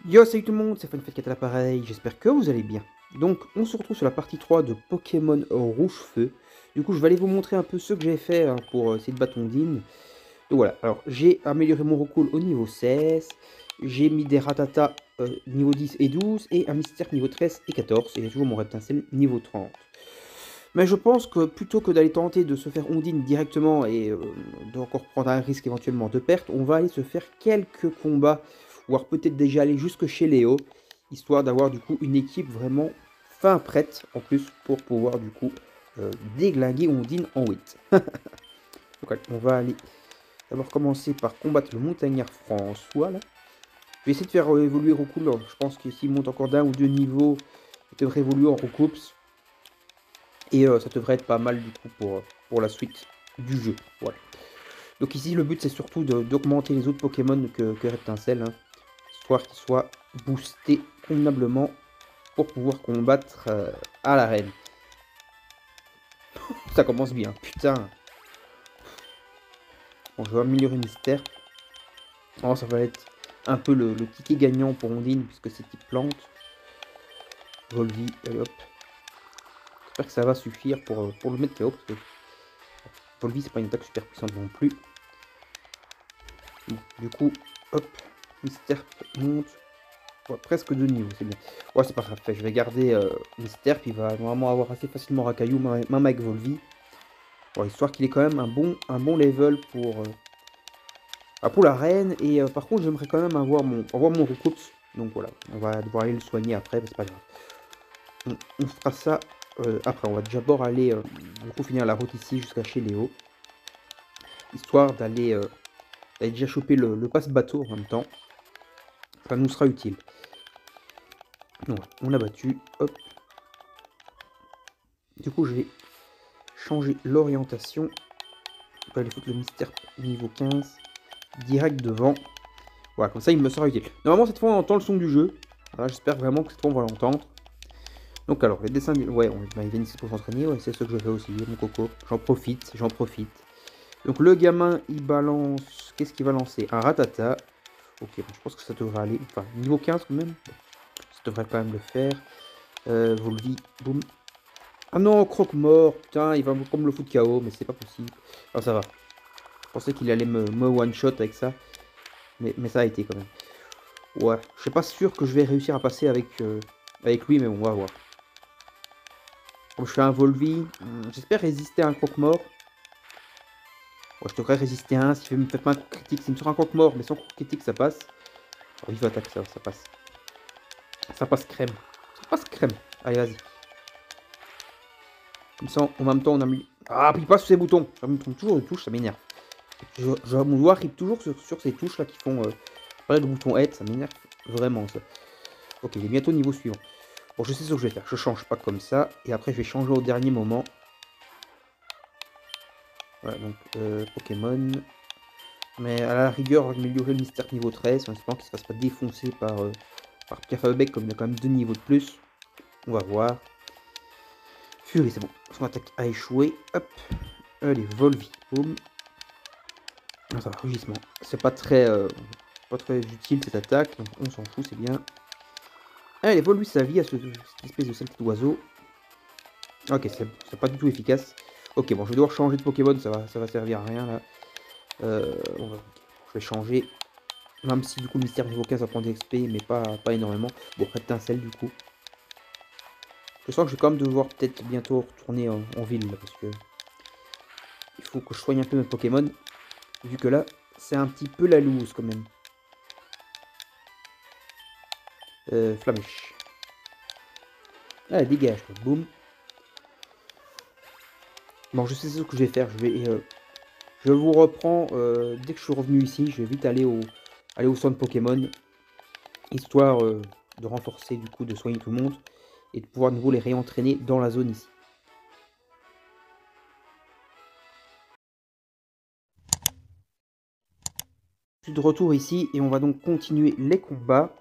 Yo, salut tout le monde, c'est FunFat4 à l'appareil, j'espère que vous allez bien. Donc, on se retrouve sur la partie 3 de Pokémon Rouge-Feu. Du coup, je vais aller vous montrer un peu ce que j'ai fait pour essayer de battre Ondine. Donc voilà, alors j'ai amélioré mon recall au niveau 16, j'ai mis des Rattata niveau 10 et 12, et un Mystère niveau 13 et 14, et j'ai toujours mon Reptincelle niveau 30. Mais je pense que plutôt que d'aller tenter de se faire Ondine directement et d'encore prendre un risque éventuellement de perte, on va aller se faire quelques combats, voire peut-être déjà aller jusque chez Léo, histoire d'avoir du coup une équipe vraiment fin prête en plus pour pouvoir du coup déglinguer Ondine en 8. Donc allez, on va aller d'abord commencer par combattre le montagnard François là. Je vais essayer de faire évoluer Roucoups. Je pense que s'il monte encore d'un ou deux niveaux, il devrait évoluer en Roucoups. Et ça devrait être pas mal du coup pour la suite du jeu. Voilà. Donc ici le but c'est surtout d'augmenter les autres Pokémon que Reptincelle, hein, histoire qu'ils soient boostés convenablement pour pouvoir combattre à l'arène. Ça commence bien, putain. Bon, je vais améliorer Mystère. Alors ça va être un peu le ticket gagnant pour Ondine puisque c'est type plante. Volvi, allez hop. J'espère que ça va suffire pour le mettre KO parce que Volvi c'est pas une attaque super puissante non plus. Bon, du coup, hop, Mystère monte. Ouais, presque 2 niveaux, c'est bien. Ouais, c'est pas grave, je vais garder Mystère, puis il va normalement avoir assez facilement Rakaillou, même avec Volvi. Bon, histoire qu'il ait quand même un bon level pour la reine. Et par contre, j'aimerais quand même avoir mon Roucoups. Donc voilà, on va devoir aller le soigner après, mais c'est pas grave. On fera ça après. On va déjà d'abord aller du coup finir la route ici jusqu'à chez Léo. Histoire d'aller déjà choper le passe-bateau en même temps. Ça nous sera utile. Donc, on l'a battu, hop. Du coup, je vais changer l'orientation. On peut aller foutre le Mystère niveau 15 direct devant. Voilà, comme ça il me sera utile. Normalement cette fois on entend le son du jeu. Voilà, j'espère vraiment que cette fois on va l'entendre. Donc alors, les dessins... Ouais, il vient ici pour s'entraîner, ouais, c'est ce que je fais aussi, mon coco. J'en profite, j'en profite. Donc le gamin, il balance... Qu'est-ce qu'il va lancer? Un Rattata. Ok, bon, je pense que ça devrait aller. Enfin, niveau 15 quand même. Ça devrait quand même le faire. Volvi, boum. Ah non, croque-mort, putain, il va comme le foutre KO, mais c'est pas possible. Ah, ça va. Je pensais qu'il allait me one-shot avec ça. Mais ça a été quand même. Ouais, je suis pas sûr que je vais réussir à passer avec lui, mais bon, on va voir. Comme je fais un Volvi, j'espère résister à un croque-mort. Ouais, je devrais résister à un, s'il me fait pas un coup critique. S'il me sort un croque-mort, mais sans coup critique, ça passe. Oh, il va attaquer ça passe. Ça passe crème. Ça passe crème. Allez, vas-y. Comme ça, en même temps, on a mis... Ah, puis il passe sur ses boutons. Je me trompe toujours de touche, ça m'énerve. Mon doigt arrive toujours sur ces touches là qui font... le bouton aide, ça m'énerve vraiment ça. Ok, il est bientôt au niveau suivant. Bon, je sais ce que je vais faire. Je change pas comme ça. Et après, je vais changer au dernier moment. Voilà, donc Pokémon. Mais à la rigueur, améliorer le Mystère niveau 13 en espérant qu'il ne se fasse pas défoncer par Pierre Faberbeck comme il a quand même 2 niveaux de plus. On va voir. Fury, c'est bon. Son attaque a échoué. Hop. Allez, Volvi. Boum. Non, ça va, rugissement. C'est pas très utile cette attaque. Donc on s'en fout, c'est bien. Allez, Volvi sa vie à cette espèce de saleté d'oiseau. Ok, c'est pas du tout efficace. Ok, bon, je vais devoir changer de Pokémon, ça va servir à rien là. Je vais changer. Même si du coup le mystère niveau 15 va prendre des XP, mais pas énormément. Bon, Reptincelle du coup. Je sens que je vais quand même devoir peut-être bientôt retourner en ville là, parce que il faut que je soigne un peu mes Pokémon. Vu que là, c'est un petit peu la loose quand même. Flamèche. Ah, dégage, quoi. Boum. Bon, je sais ce que je vais faire. Je vous reprends dès que je suis revenu ici. Je vais vite aller au centre Pokémon. Histoire de renforcer du coup, de soigner tout le monde. Et de pouvoir de nouveau les réentraîner dans la zone ici. Je suis de retour ici et on va donc continuer les combats.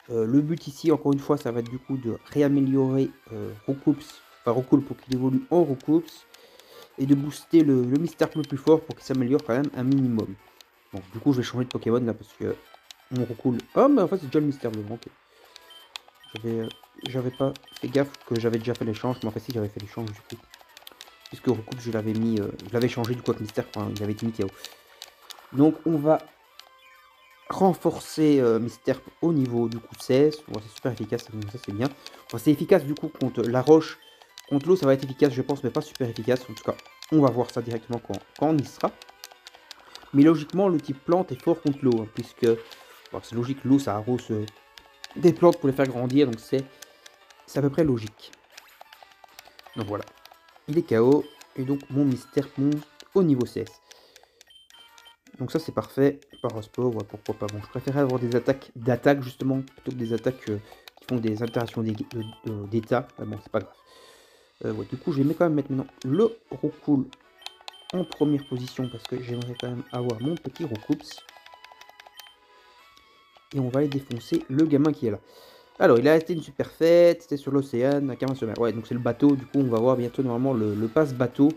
Le but ici, encore une fois, ça va être du coup de réaméliorer Roucoups, enfin Roucouls pour qu'il évolue en Roucoups. Et de booster le Mystère le plus fort pour qu'il s'améliore quand même un minimum. Bon, du coup, je vais changer de Pokémon là parce que On recoule. Oh, mais en fait, c'est déjà le mystère devant. Ok. J'avais pas fait gaffe que j'avais déjà fait l'échange. Mais en fait, si, j'avais fait l'échange du coup. Puisque recoupe, je l'avais mis. Je l'avais changé du coup avec mystère quand il avait été mis KO. Donc, on va renforcer mystère au niveau du coup 16. Bon, c'est super efficace. Ça, c'est bien. Bon, c'est efficace du coup contre la roche. Contre l'eau, ça va être efficace, je pense, mais pas super efficace. En tout cas, on va voir ça directement quand on y sera. Mais logiquement, le type plante est fort contre l'eau, hein, puisque bon, c'est logique, l'eau, ça arrose des plantes pour les faire grandir, donc c'est à peu près logique. Donc voilà, il est KO, et donc mon mystère monte au niveau 16. Donc ça, c'est parfait. Par sport, ouais, pourquoi pas. Bon, je préférais avoir des attaques d'attaque, justement, plutôt que des attaques qui font des altérations d'état. Bon, c'est pas grave. Ouais, du coup, je vais quand même mettre maintenant le Roucoule en première position parce que j'aimerais quand même avoir mon petit Roucoups. Et on va aller défoncer le gamin qui est là. Alors, il a été une super fête, c'était sur l'océan à 40 mètres. Ouais, donc c'est le bateau, du coup, on va voir bientôt normalement le passe bateau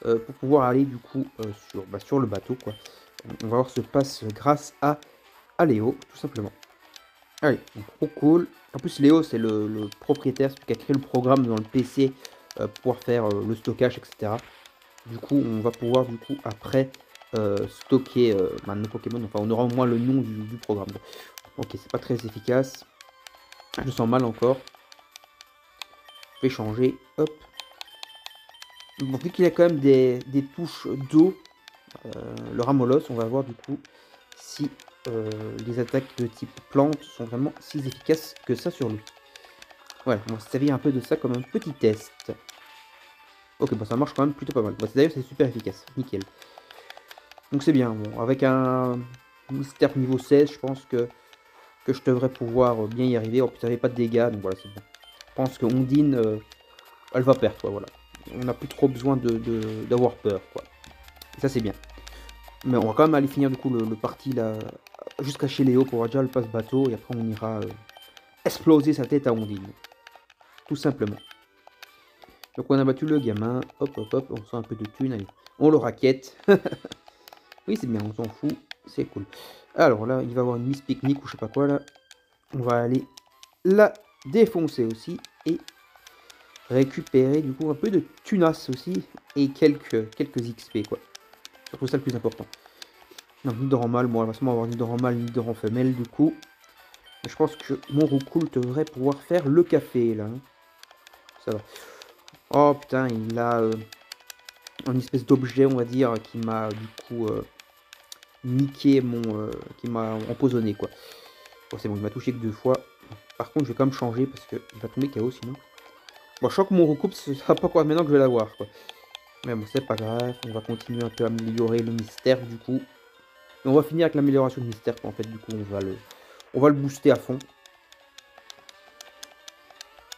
pour pouvoir aller du coup sur le bateau, quoi. On va voir ce passe grâce à Léo, tout simplement. Allez, donc Roucoule. En plus, Léo, c'est le propriétaire, celui qui a créé le programme dans le PC pour pouvoir faire le stockage, etc. Du coup, on va pouvoir, du coup, après, stocker nos Pokémon. Enfin, on aura au moins le nom du programme. Ok, c'est pas très efficace. Je sens mal encore. Je vais changer. Hop. Bon, vu qu'il a quand même des touches d'eau, le Ramolos, on va voir du coup si les attaques de type plante sont vraiment si efficaces que ça sur lui. Voilà, on va se servir un peu de ça comme un petit test. Ok, bon, ça marche quand même plutôt pas mal. Bon, d'ailleurs, c'est super efficace. Nickel. Donc c'est bien. Bon, avec un mystère niveau 16, je pense que je devrais pouvoir bien y arriver. En plus, ça n'avait pas de dégâts, donc voilà, c'est bon. Je pense que Ondine, elle va perdre, quoi, voilà. On n'a plus trop besoin d'avoir peur, quoi. Et ça, c'est bien. Mais on va quand même aller finir, du coup, le parti, là, jusqu'à chez Léo, pour avoir déjà le passe-bateau, et après, on ira exploser sa tête à Ondine. Tout simplement. Donc, on a battu le gamin. Hop, hop, hop, on sent un peu de thune, allez. On le raquette. Oui, c'est bien, on s'en fout. C'est cool. Alors là, il va y avoir une Miss Pique-Nique ou je sais pas quoi, là. On va aller la défoncer aussi. Et récupérer du coup un peu de tunas aussi et quelques XP quoi. Surtout ça le plus important. Non, Nidoran mâle, bon, elle va sûrement avoir Nidoran mâle, Nidoran femelle du coup. Mais je pense que mon Roucoule devrait pouvoir faire le café là. Hein. Ça va. Oh putain, il a une espèce d'objet on va dire qui m'a du coup niqué mon... qui m'a empoisonné quoi. Bon c'est bon, il m'a touché que 2 fois. Par contre je vais quand même changer parce qu'il va tomber KO sinon. Bon je crois que mon Roucoule ce sera pas quoi maintenant que je vais l'avoir quoi. Mais bon, c'est pas grave, on va continuer un peu à améliorer le mystère du coup. Et on va finir avec l'amélioration du mystère, en fait, du coup, on va le booster à fond.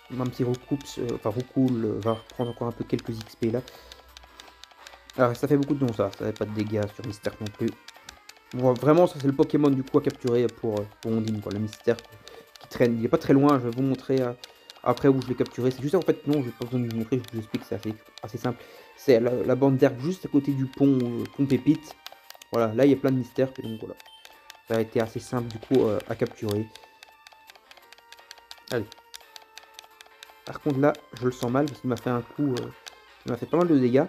Même si Roucoule va reprendre encore un peu quelques XP là. Alors, ça fait beaucoup de dons, ça fait pas de dégâts sur mystère non plus. Bon, vraiment, ça c'est le Pokémon du coup à capturer pour Ondine, quoi, le mystère qui traîne. Il est pas très loin, je vais vous montrer après où je l'ai capturé. C'est juste en fait, non, je n'ai pas besoin de vous montrer, je vous explique, c'est assez simple. C'est la bande d'herbe juste à côté du pont Pépite. Voilà, là il y a plein de mystères, et donc voilà. Ça a été assez simple du coup à capturer. Allez. Par contre là, je le sens mal parce qu'il m'a fait un coup, il m'a fait pas mal de dégâts.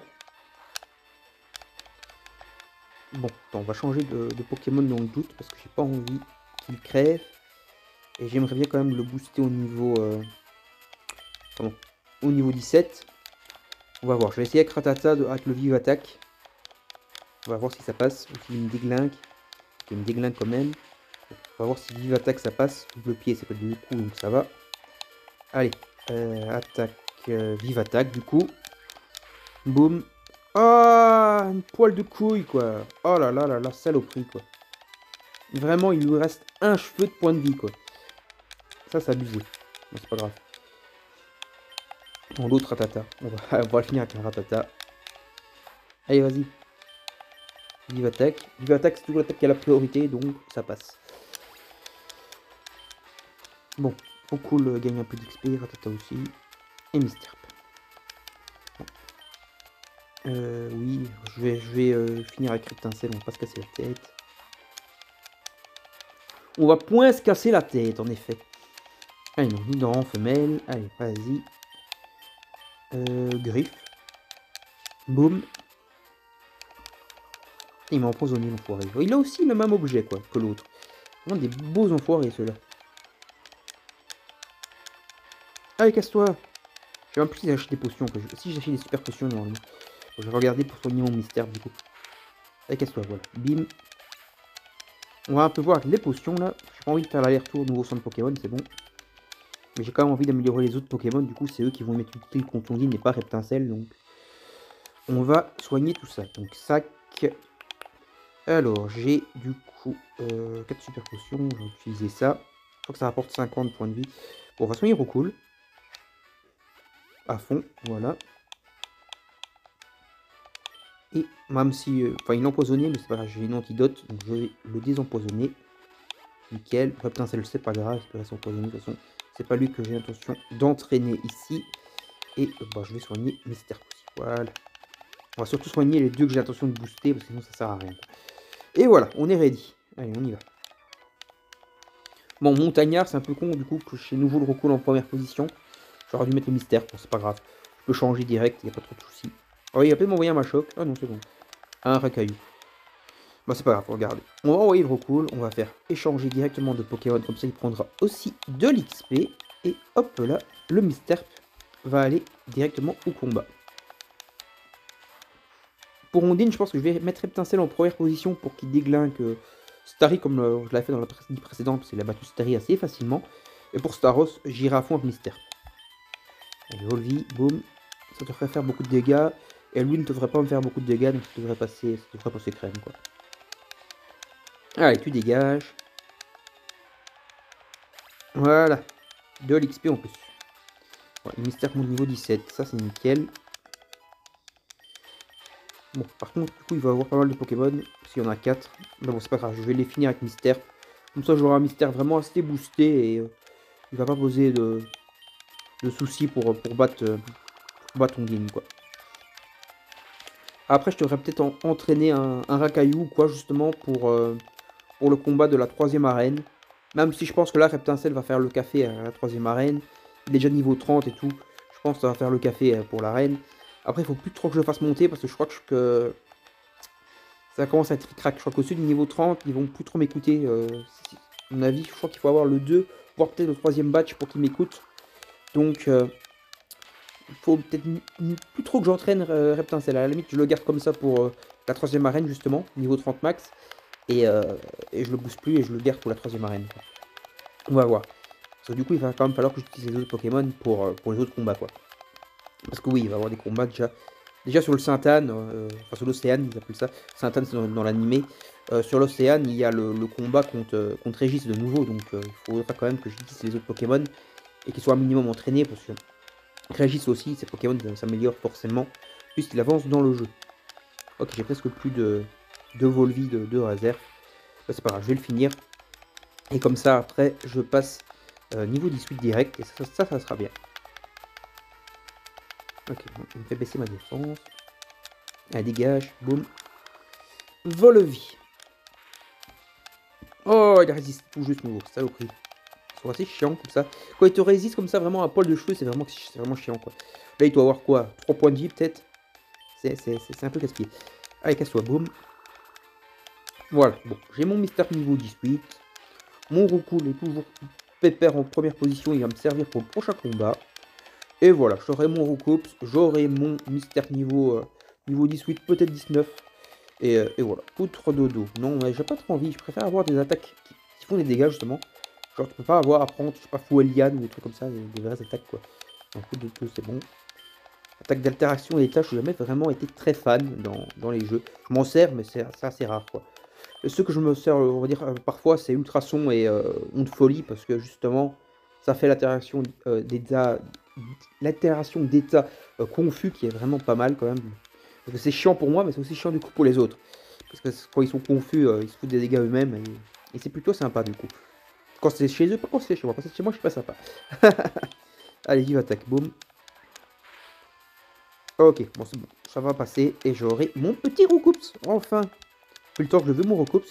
Bon, attends, on va changer de Pokémon dans le doute parce que j'ai pas envie qu'il crève. Et j'aimerais bien quand même le booster au niveau, au niveau 17. On va voir, je vais essayer avec Rattata avec le Vive Attaque. On va voir si ça passe ou s'il me déglingue. Il me déglingue quand même. On va voir si Vive Attaque ça passe. Double pied, c'est pas du coup, donc ça va. Allez, attaque, Vive Attaque du coup. Boum. Ah, une poêle de couille quoi. Oh là là là là, saloperie quoi. Vraiment, il lui reste un cheveu de point de vie quoi. Ça, c'est abusé. Mais c'est pas grave. Bon, l'autre Ratata. On va le finir avec un Ratata. Allez, vas-y. Vive attaque. Vive attaque, c'est toujours l'attaque qui a la priorité, donc ça passe. Bon, Roucoule gagne un peu d'XP, Ratata aussi. Et Misterp. Bon. Oui, je vais finir avec Étincelle, on va pas se casser la tête. On va point se casser la tête, en effet. Allez, non, Nidoran, femelle. Allez, vas-y. Griffe. Boum. Il m'a empoisonné, l'enfoiré. Il a aussi le même objet, quoi, que l'autre. Vraiment des beaux enfoirés, ceux-là. Allez, casse-toi. Je vais en plus acheter des potions. Si j'achète des super potions, normalement. Je vais regarder pour soigner mon mystère, du coup. Allez, casse-toi, voilà. Bim. On va un peu voir avec les potions, là. J'ai pas envie de faire l'aller-retour nouveau centre Pokémon, c'est bon. Mais j'ai quand même envie d'améliorer les autres Pokémon. Du coup, c'est eux qui vont m'être utiles contre Ondine et pas Reptincelle, donc... On va soigner tout ça. Donc, sac... Alors, j'ai du coup 4 super potions, je vais utiliser ça. Je crois que ça rapporte 50 points de vie. Bon, on va soigner Rocool. À fond, voilà. Et même si... Enfin, il est empoisonné, mais c'est pas grave, j'ai une antidote, donc je vais le désempoisonner. Nickel. Reptincelle, c'est pas grave, il peut rester empoisonné, de toute façon. C'est pas lui que j'ai l'intention d'entraîner ici. Et bah, je vais soigner Mystère aussi. Voilà. On va surtout soigner les deux que j'ai l'intention de booster, parce que sinon ça sert à rien. Et voilà, on est ready. Allez, on y va. Bon, Montagnard, c'est un peu con du coup que j'ai nouveau le Rocool en première position. J'aurais dû mettre le mystère, bon, c'est pas grave. Je peux changer direct, il n'y a pas trop de soucis. Oh, il a peut-être m'envoyer un Machoc. Ah non, c'est bon. Un Racaillou. Bah, c'est pas grave, regardez. On va envoyer le Rocool, on va faire échanger directement de Pokémon, comme ça il prendra aussi de l'XP. Et hop là, le mystère va aller directement au combat. Pour Ondine, je pense que je vais mettre Reptincelle en première position pour qu'il déglingue Starry comme je l'avais fait dans la partie précédente, parce qu'il a battu Starry assez facilement. Et pour Staros, j'irai à fond avec Mystère. Allez, Volvi, boum. Ça devrait faire beaucoup de dégâts. Et lui ne devrait pas me faire beaucoup de dégâts, donc ça devrait passer crème, quoi. Allez, tu dégages. Voilà. De l'XP en plus. Ouais, Mystère monte niveau 17, ça c'est nickel. Bon, par contre, du coup, il va avoir pas mal de Pokémon, s'il y en a 4. Mais bon, c'est pas grave, je vais les finir avec Mystère. Comme ça, j'aurai un Mystère vraiment assez boosté et il va pas poser de soucis pour battre Ondine, quoi. Après, je devrais peut-être entraîner un Racaillou, quoi, justement, pour le combat de la 3ème arène. Même si je pense que là, Reptincelle va faire le café à la 3ème arène. Il est déjà niveau 30 et tout. Je pense que ça va faire le café pour l'arène. Après, il faut plus trop que je le fasse monter parce que je crois que ça commence à être crack. Je crois qu'au-dessus du niveau 30, ils vont plus trop m'écouter. À mon avis, je crois qu'il faut avoir le 2, voire peut-être le 3ème batch pour qu'ils m'écoutent. Donc, il faut peut-être plus trop que j'entraîne Reptincelle. À la limite, je le garde comme ça pour la 3ème arène, justement, niveau 30 max. Et je le booste plus et je le garde pour la 3ème arène, quoi. On va voir. Parce que du coup, il va quand même falloir que j'utilise les autres Pokémon pour les autres combats, quoi. Parce que oui, il va y avoir des combats déjà sur le Saint-Anne, enfin sur l'Océane, ils appellent ça. Saint-Anne, c'est dans l'animé. Sur l'Océane, il y a le combat contre Régis de nouveau. Donc il faudra quand même que j'utilise les autres Pokémon et qu'ils soient un minimum entraînés. Parce que Régis aussi, ses Pokémon s'améliorent forcément puisqu'il avance dans le jeu. Ok, j'ai presque plus de Volvi de réserve. Bah, c'est pas grave, je vais le finir. Et comme ça, après, je passe niveau 18 direct. Et ça sera bien. Ok, bon, il me fait baisser ma défense. Allez, dégage, boum. Volvi. Oh, il résiste tout juste, nouveau, saloperie. Ils sont assez chiants comme ça. Quand il te résiste comme ça, vraiment à poil de cheveux, c'est vraiment chiant, quoi. Là, il doit avoir quoi, 3 points de vie, peut-être. C'est un peu casse-pied. Allez, casse-toi, boum. Voilà, bon, j'ai mon mystère niveau 18. Mon Rocool est toujours pépère en première position. Il va me servir pour le prochain combat. Et voilà, j'aurai mon Roucoups, j'aurai mon mystère niveau 18, peut-être 19. Et voilà, outre dodo. Non, mais j'ai pas trop envie, je préfère avoir des attaques qui font des dégâts, justement. Genre, tu peux pas avoir à prendre, je sais pas, Foueliane ou des trucs comme ça, des vraies attaques, quoi. Donc, coup de dodo, c'est bon. Attaque d'altération et des tâches, je n'ai jamais vraiment été très fan dans les jeux. Je m'en sers, mais c'est assez rare, quoi. Ceux que je me sers, on va dire, parfois, c'est Ultrason et Onde Folie, parce que, justement, ça fait l'altération d'état confus qui est vraiment pas mal, quand même. Parce que c'est chiant pour moi, mais c'est aussi chiant, du coup, pour les autres. Parce que quand ils sont confus, ils se foutent des dégâts eux-mêmes, et c'est plutôt sympa, du coup. Quand c'est chez eux, pas quand c'est chez moi. Quand c'est chez moi, je suis pas sympa. Allez, vive attaque, boum. Ok, bon, c'est bon. Ça va passer, et j'aurai mon petit Roucoups, enfin. Depuis le temps que je veux mon Roucoups.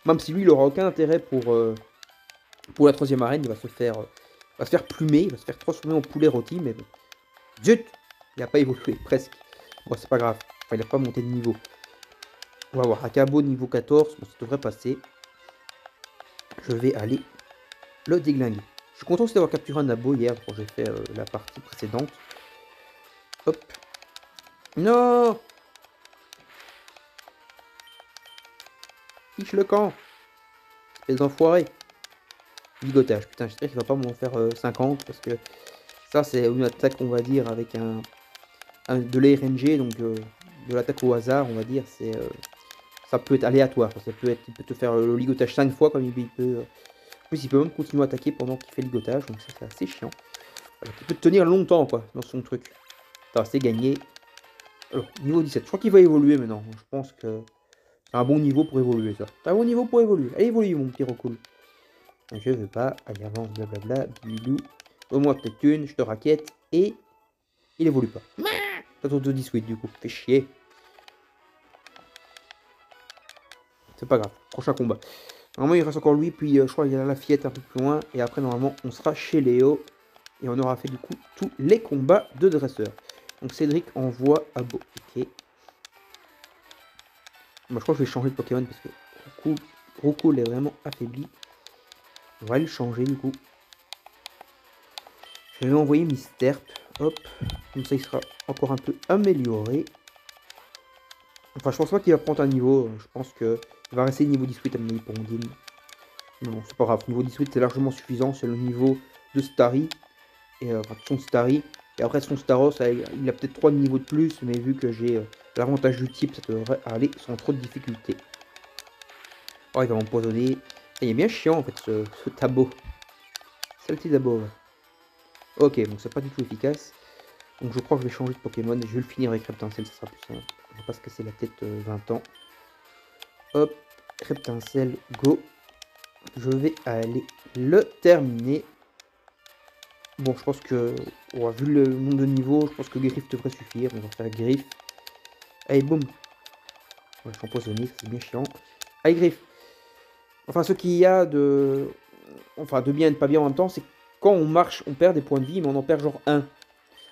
Même si lui, il aura aucun intérêt pour la troisième arène, il va se faire plumer, il va se faire transformer en poulet rôti, mais bon. Zut! Il n'a pas évolué, presque. Bon, c'est pas grave. Enfin, il n'a pas monté de niveau. On va voir. Akabo niveau 14. Bon, ça devrait passer. Je vais aller le déglinguer. Je suis content aussi d'avoir capturé un abo hier quand j'ai fait la partie précédente. Hop. Non! Fiche le camp! Les enfoirés! Ligotage. Putain, j'espère qu'il va pas m'en faire 50 parce que ça, c'est une attaque, on va dire, avec de l'ARNG, donc de l'attaque au hasard, on va dire. Ça peut être aléatoire. Il peut te faire le ligotage 5 fois comme il peut. En plus, il peut même continuer à attaquer pendant qu'il fait le ligotage, donc ça, c'est assez chiant. Alors, il peut tenir longtemps, quoi, dans son truc. Attends, c'est gagné. Alors, niveau 17. Je crois qu'il va évoluer maintenant. Je pense que c'est un bon niveau pour évoluer, ça. C'est un bon niveau pour évoluer. Allez, évolue, mon petit recool. Je veux pas. Allez, avance, blablabla. Bilou. Au-moi peut-être une, je te raquette. Et il évolue pas. Ça tourne de 18 du coup. Fait chier. C'est pas grave. Prochain combat. Normalement, il reste encore lui. Puis je crois qu'il y a la fillette un peu plus loin. Et après, normalement, on sera chez Léo. Et on aura fait du coup tous les combats de dresseurs. Donc Cédric envoie à Beau. Ok. Moi, je crois que je vais changer de Pokémon parce que Roucoule est vraiment affaibli. On va le changer du coup. Je vais envoyer Misterp. Hop. Comme ça, il sera encore un peu amélioré. Enfin, je pense pas qu'il va prendre un niveau. Je pense qu'il va rester niveau 18 à mon avis pour Ondine. Mais bon, c'est pas grave. Niveau 18, c'est largement suffisant. C'est le niveau de Starry. Et enfin, son Starry. Et après, son Staros, il a peut-être 3 niveaux de plus. Mais vu que j'ai l'avantage du type, ça devrait aller sans trop de difficultés. Oh, il va m'empoisonner. Il est bien chiant en fait ce Tabo. C'est le petit Tabo. Ouais. Ok, donc c'est pas du tout efficace. Donc je crois que je vais changer de Pokémon et je vais le finir avec Reptincelle, ça sera plus simple. Je vais pas se casser la tête 20 ans. Hop, Reptincelle, go. Je vais aller le terminer. Bon, je pense que, vu le nombre de niveaux, je pense que Griffe devrait suffire. On va faire Griffe. Allez, boum. Ouais, je suis empoisonné, c'est bien chiant. Allez, Griffe. Enfin, ce qu'il y a de... Enfin, de bien et de pas bien en même temps, c'est que quand on marche, on perd des points de vie, mais on en perd genre 1.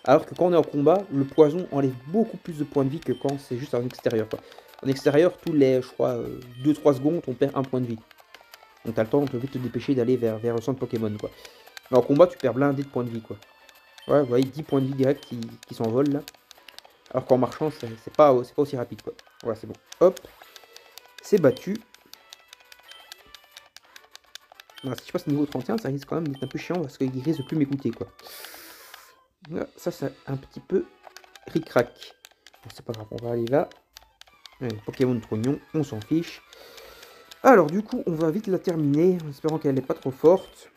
Alors que quand on est en combat, le poison enlève beaucoup plus de points de vie que quand c'est juste en extérieur, quoi. En extérieur, tous les, je crois, 2-3 secondes, on perd un point de vie. Donc t'as le temps de vite te dépêcher d'aller vers le centre Pokémon, quoi. Mais en combat, tu perds blindé de points de vie, quoi. Ouais, vous voyez, 10 points de vie direct qui s'envolent, là. Alors qu'en marchant, c'est pas aussi rapide, quoi. Voilà, c'est bon. Hop. C'est battu. Alors, si je passe niveau 31, ça risque quand même d'être un peu chiant parce qu'il risque de plus m'écouter, quoi. Là, ça, c'est un petit peu ric-rac. Bon, c'est pas grave, on va aller là. Pokémon trognon, on s'en fiche. Alors, du coup, on va vite la terminer, en espérant qu'elle n'est pas trop forte.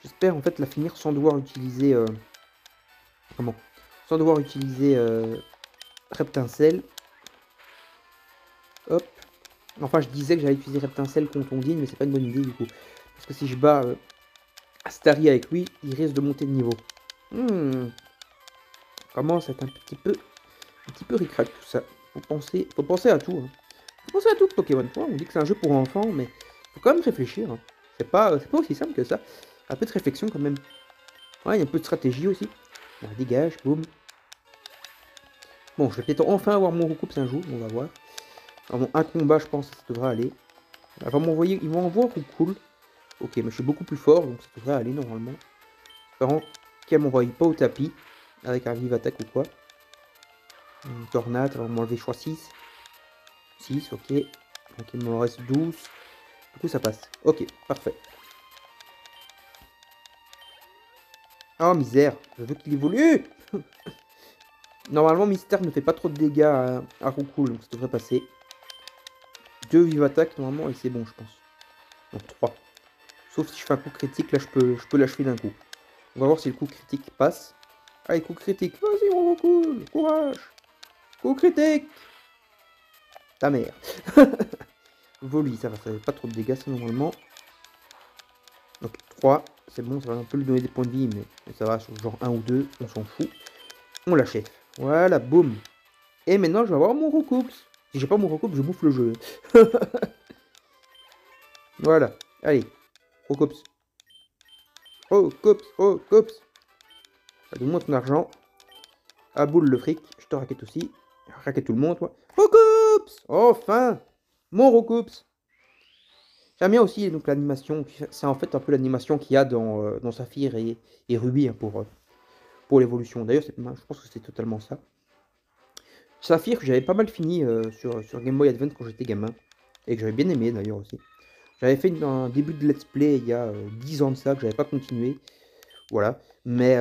J'espère, en fait, la finir sans devoir utiliser... Comment? Sans devoir utiliser Reptincelle. Hop. Enfin, je disais que j'allais utiliser Reptincelle contre Ondine, mais c'est pas une bonne idée, du coup. Parce que si je bats Starry avec lui, il risque de monter de niveau. Commence à être un petit peu ric-rac tout ça. Faut penser à tout. Hein. Faut penser à tout Pokémon. On dit que c'est un jeu pour enfants, mais faut quand même réfléchir. Hein. C'est pas aussi simple que ça. Un peu de réflexion quand même. Ouais, il y a un peu de stratégie aussi. Bon, dégage, boum. Bon, je vais peut-être enfin avoir mon recoupe un jour, on va voir. Alors, bon, un combat, je pense que ça devrait aller. Ils vont m'envoyer cool. Ok, mais je suis beaucoup plus fort, donc ça devrait aller normalement. Espérant qu'elle m'envoie pas au tapis, avec un vive attaque ou quoi. Une tornade, on va m'enlever, je crois, 6. 6, ok. Donc il m'en reste 12. Du coup, ça passe. Ok, parfait. Oh, misère. Je veux qu'il évolue. Normalement, Mystère ne fait pas trop de dégâts à Roucoule, donc ça devrait passer. 2 vive attaque, normalement, et c'est bon, je pense. Donc 3. Sauf si je fais un coup critique, là, je peux l'achever d'un coup. On va voir si le coup critique passe. Allez, coup critique. Vas-y, mon Roucoule. Courage. Coup critique. Ta mère. Voli, ça va, ça fait pas trop de dégâts, ça, normalement. Donc 3, c'est bon, ça va un peu lui donner des points de vie, mais ça va, sur genre 1 ou 2, on s'en fout. On l'achève. Voilà, boum. Et maintenant, je vais avoir mon Roucoups. Si j'ai pas mon Rocops, je bouffe le jeu. Voilà. Allez. Rocops. Rocops. Rocops. Donne-moi ton argent. Ah, boule le fric. Je te raquette aussi. Raquette tout le monde, toi. Rocops. Enfin. Mon Rocops. J'aime bien aussi donc l'animation. C'est en fait un peu l'animation qu'il y a dans Saphir et Ruby hein, pour l'évolution. D'ailleurs, je pense que c'est totalement ça. Saphir, j'avais pas mal fini sur Game Boy Advance quand j'étais gamin. Et que j'avais bien aimé d'ailleurs aussi. J'avais fait un début de let's play il y a 10 ans de ça, que j'avais pas continué. Voilà. Mais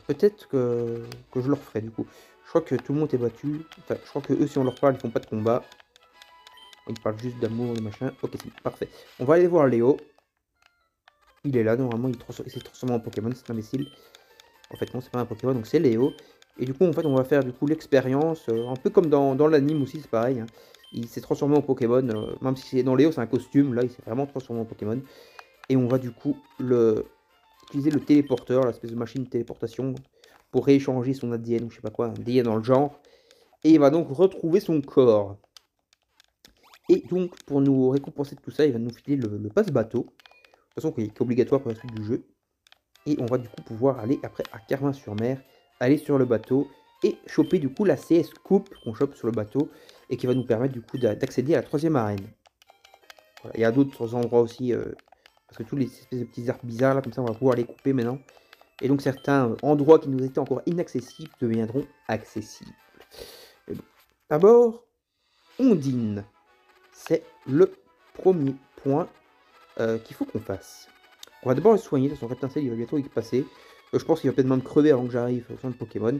peut-être que je le referai du coup. Je crois que tout le monde est battu. Enfin, je crois que eux, si on leur parle, ils font pas de combat. Ils parlent juste d'amour et machin. Ok, c'est parfait. On va aller voir Léo. Il est là, normalement, il s'est transformé en Pokémon, c'est imbécile. En fait, non, c'est pas un Pokémon, donc c'est Léo. Et du coup, en fait, on va faire du coup l'expérience, un peu comme dans l'anime aussi, c'est pareil. Hein. Il s'est transformé en Pokémon, même si c'est dans Léo, c'est un costume, là, il s'est vraiment transformé en Pokémon. Et on va du coup utiliser le téléporteur, l'espèce de machine de téléportation, pour rééchanger son ADN, ou je sais pas quoi, un ADN dans le genre. Et il va donc retrouver son corps. Et donc, pour nous récompenser de tout ça, il va nous filer le passe-bateau. De toute façon, qui est obligatoire pour la suite du jeu. Et on va du coup pouvoir aller après à Carmin-sur-Mer, aller sur le bateau et choper du coup la CS Coupe qu'on chope sur le bateau et qui va nous permettre du coup d'accéder à la 3e arène. Voilà. Il y a d'autres endroits aussi, parce que tous les espèces de petits arbres bizarres là, comme ça on va pouvoir les couper maintenant. Et donc certains endroits qui nous étaient encore inaccessibles deviendront accessibles. Bon. D'abord, Ondine. C'est le premier point qu'il faut qu'on fasse. On va d'abord le soigner, de son reptincelle il va bientôt y passer. Je pense qu'il va peut-être même crever avant que j'arrive au centre Pokémon.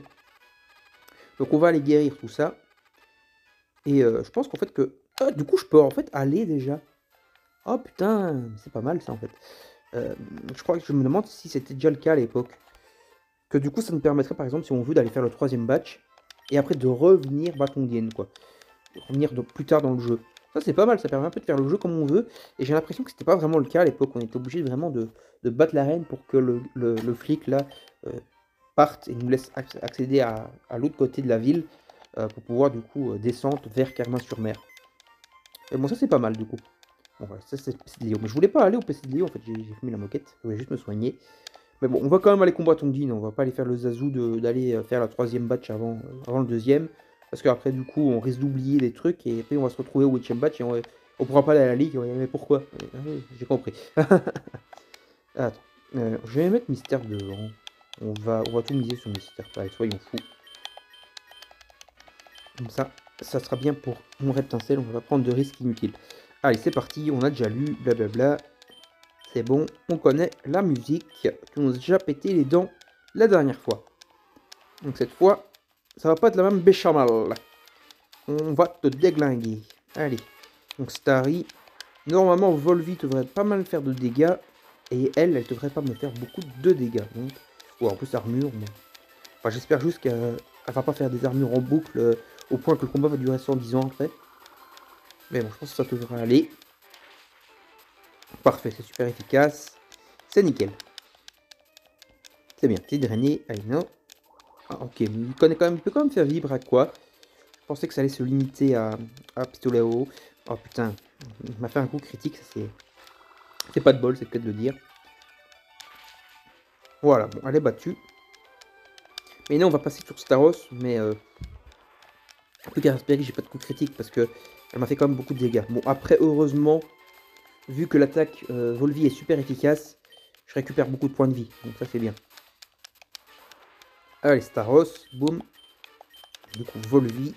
Donc on va aller guérir tout ça. Et je pense qu'en fait que... Ah, du coup je peux en fait aller déjà. Oh putain, c'est pas mal ça en fait. Je crois que je me demande si c'était déjà le cas à l'époque. Que du coup ça nous permettrait par exemple si on veut d'aller faire le 3e batch. Et après de revenir Batondienne quoi. De revenir plus tard dans le jeu. Ça c'est pas mal, ça permet un peu de faire le jeu comme on veut. Et j'ai l'impression que c'était pas vraiment le cas à l'époque. On était obligé vraiment de battre l'arène pour que le flic là parte et nous laisse accéder à l'autre côté de la ville. Pour pouvoir du coup descendre vers Carmin-sur-Mer. Et bon ça c'est pas mal du coup. Bon voilà, ça c'est le PC de Léo. Mais je voulais pas aller au PC de Léo en fait, j'ai fumé la moquette. Je voulais juste me soigner. Mais bon, on va quand même aller combattre Ondine. On va pas aller faire le zazou d'aller faire la 3e batch avant le 2e. Parce qu'après, du coup, on risque d'oublier des trucs et après, on va se retrouver au 8e batch et on pourra pas aller à la ligue. Mais pourquoi? Ah oui, j'ai compris. Attends, je vais mettre mystère devant. On va tout miser sur mystère. Allez, soyons fous. Comme ça sera bien pour mon reptincelle. On va pas prendre de risques inutiles. Allez, c'est parti. On a déjà lu, blablabla. C'est bon, on connaît la musique qui nous a déjà pété les dents la dernière fois. Donc cette fois, ça va pas être la même béchamel. On va te déglinguer. Allez. Donc Starry. Normalement, Volvi devrait pas mal faire de dégâts. Et elle devrait pas me faire beaucoup de dégâts. Donc, ou en plus armure. Mais... Enfin, j'espère juste qu'elle va pas faire des armures en boucle au point que le combat va durer 110 ans après. Mais bon, je pense que ça devrait aller. Parfait, c'est super efficace. C'est nickel. C'est bien, t'es drainé. Allez, non. Ah, ok, mais il peut quand même faire vibrer à quoi. Je pensais que ça allait se limiter à pistolet à eau. Oh putain, il m'a fait un coup critique, ça c'est pas de bol, c'est peut-être de le dire. Voilà, bon, elle est battue. Mais non, on va passer sur Staros, mais plus qu'à espérer que j'ai pas de coup critique parce que elle m'a fait quand même beaucoup de dégâts. Bon, après, heureusement, vu que l'attaque Volvi est super efficace, je récupère beaucoup de points de vie, donc ça c'est bien. Allez, Staros, boum. Du coup, Volvi.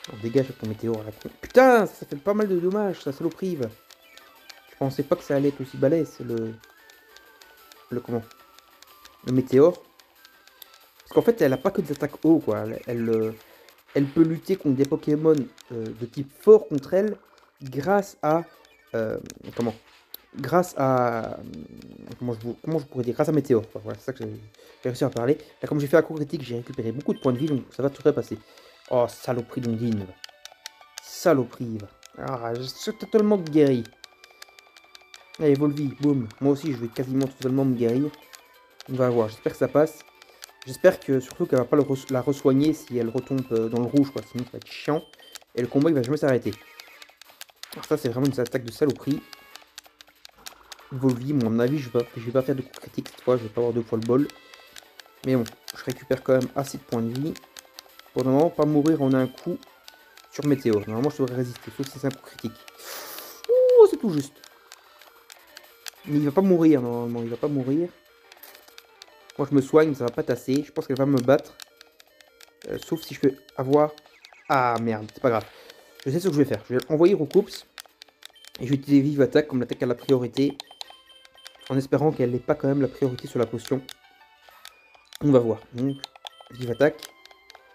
Alors, dégage ton météore à la con. Putain, ça fait pas mal de dommages, ça saloperie. Je pensais pas que ça allait être aussi balèze, le météore. Parce qu'en fait, elle a pas que des attaques haut, quoi. Elle peut lutter contre des Pokémon de type fort contre elle grâce à... Grâce à... Comment je pourrais dire? Grâce à Météor. Enfin, voilà, c'est ça que j'ai réussi à parler. Là, comme j'ai fait un coup critique, j'ai récupéré beaucoup de points de vie, donc ça va tout repasser. Oh, saloperie d'Ondine. Saloperie. Ah, je suis totalement guéri. Allez, Volvi, boum. Moi aussi, je vais quasiment totalement me guérir. On va voir, j'espère que ça passe. J'espère que surtout qu'elle va pas la re-soigner si elle retombe dans le rouge, quoi. Sinon ça va être chiant. Et le combat il va jamais s'arrêter. Alors ça c'est vraiment une attaque de saloperie. Volvi, à mon avis je vais pas faire de coups critiques cette fois, je vais pas avoir deux fois le bol. Mais bon, je récupère quand même assez de points de vie. Pour le moment, pas mourir en un coup sur météore. Normalement je devrais résister, sauf si c'est un coup critique. Ouh, c'est tout juste. Mais il va pas mourir normalement, il va pas mourir. Moi je me soigne, ça va pas tasser. Je pense qu'elle va me battre. Sauf si je peux avoir... Ah merde, c'est pas grave. Je sais ce que je vais faire. Je vais envoyer Roucoups. Et je vais utiliser Vive Attaque comme l'attaque à la priorité. En espérant qu'elle n'ait pas quand même la priorité sur la potion. On va voir. Donc, Vive Attaque.